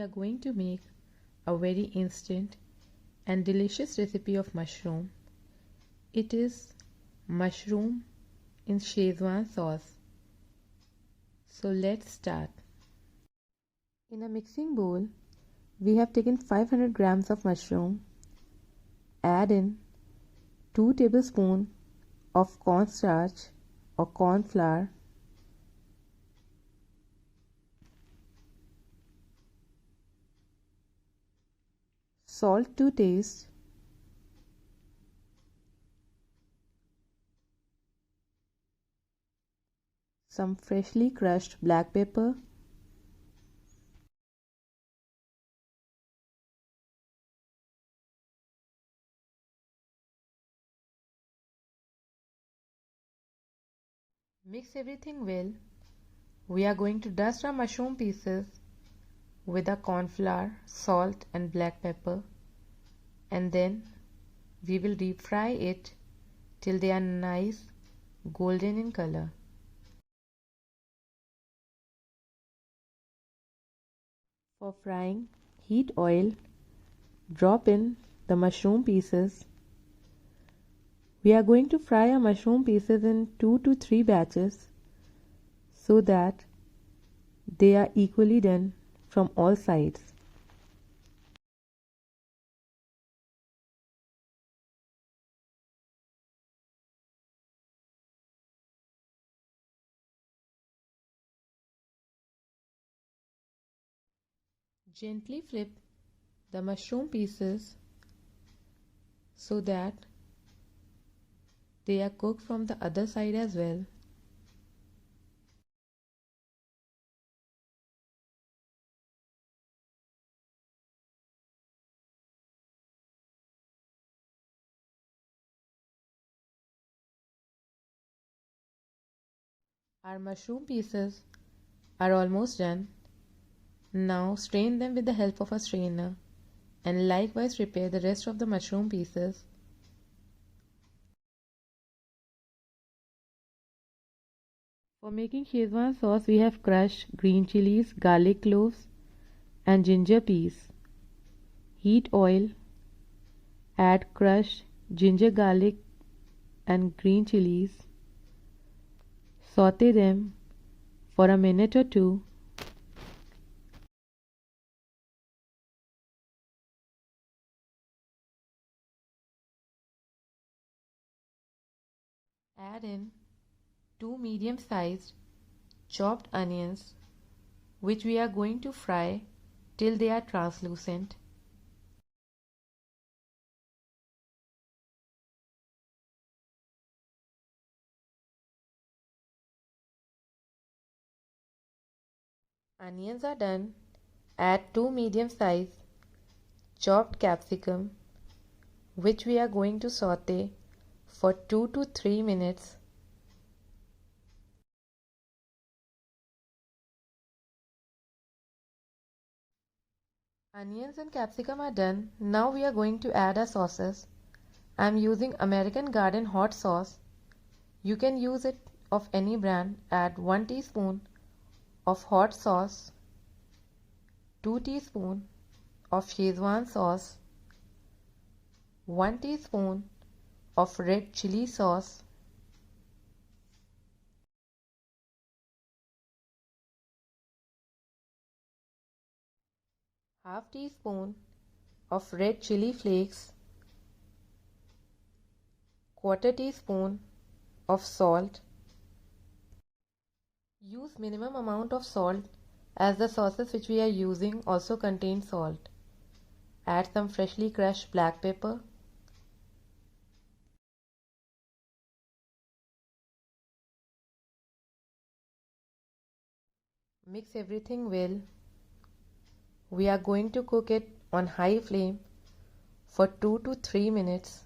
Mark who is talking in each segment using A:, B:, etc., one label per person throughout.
A: are going to make a very instant and delicious recipe of mushroom. It is mushroom in Schezwan sauce. So let's start. In a mixing bowl, we have taken 500 grams of mushroom. Add in 2 tablespoons of cornstarch or corn flour, salt to taste, some freshly crushed black pepper, mix everything well. We are going to dust our mushroom pieces with the corn flour, salt and black pepper, and then we will deep fry it till they are nice golden in color. For frying, heat oil, drop in the mushroom pieces. We are going to fry our mushroom pieces in 2 to 3 batches so that they are equally done from all sides. Gently flip the mushroom pieces so that they are cooked from the other side as well. Our mushroom pieces are almost done. Now strain them with the help of a strainer and likewise prepare the rest of the mushroom pieces. For making Schezwan sauce, we have crushed green chilies, garlic cloves and ginger peas. Heat oil, add crushed ginger, garlic and green chilies. Saute them for a minute or two. Add in 2 medium-sized chopped onions, which we are going to fry till they are translucent. Onions are done. Add 2 medium-sized chopped capsicum, which we are going to saute for 2 to 3 minutes. Onions and capsicum are done. Now we are going to add our sauces. I am using American Garden hot sauce. You can use it of any brand. Add 1 teaspoon of hot sauce, 2 teaspoon of Schezwan sauce, 1 teaspoon of red chili sauce, half teaspoon of red chili flakes, quarter teaspoon of salt. Use minimum amount of salt as the sauces which we are using also contain salt. Add some freshly crushed black pepper. Mix everything well. We are going to cook it on high flame for 2 to 3 minutes.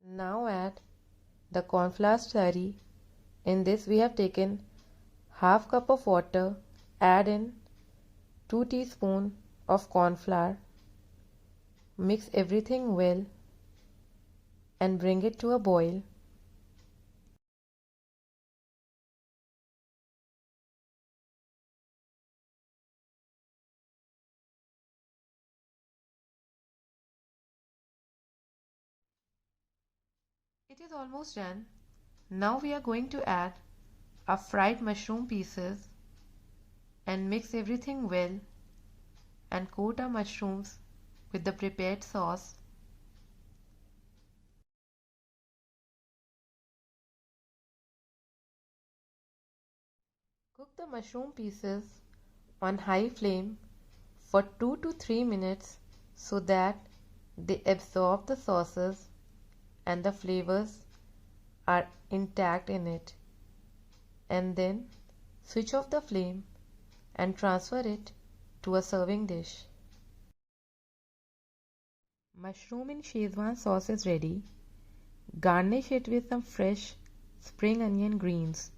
A: Now add the cornflour slurry. In this we have taken half cup of water. Add in 2 teaspoons of corn flour. Mix everything well. and bring it to a boil. It is almost done. Now we are going to add our fried mushroom pieces and mix everything well and coat our mushrooms with the prepared sauce. Cook the mushroom pieces on high flame for 2 to 3 minutes so that they absorb the sauces and the flavors are intact in it, and then switch off the flame and transfer it to a serving dish. Mushroom in Schezwan sauce is ready. Garnish it with some fresh spring onion greens.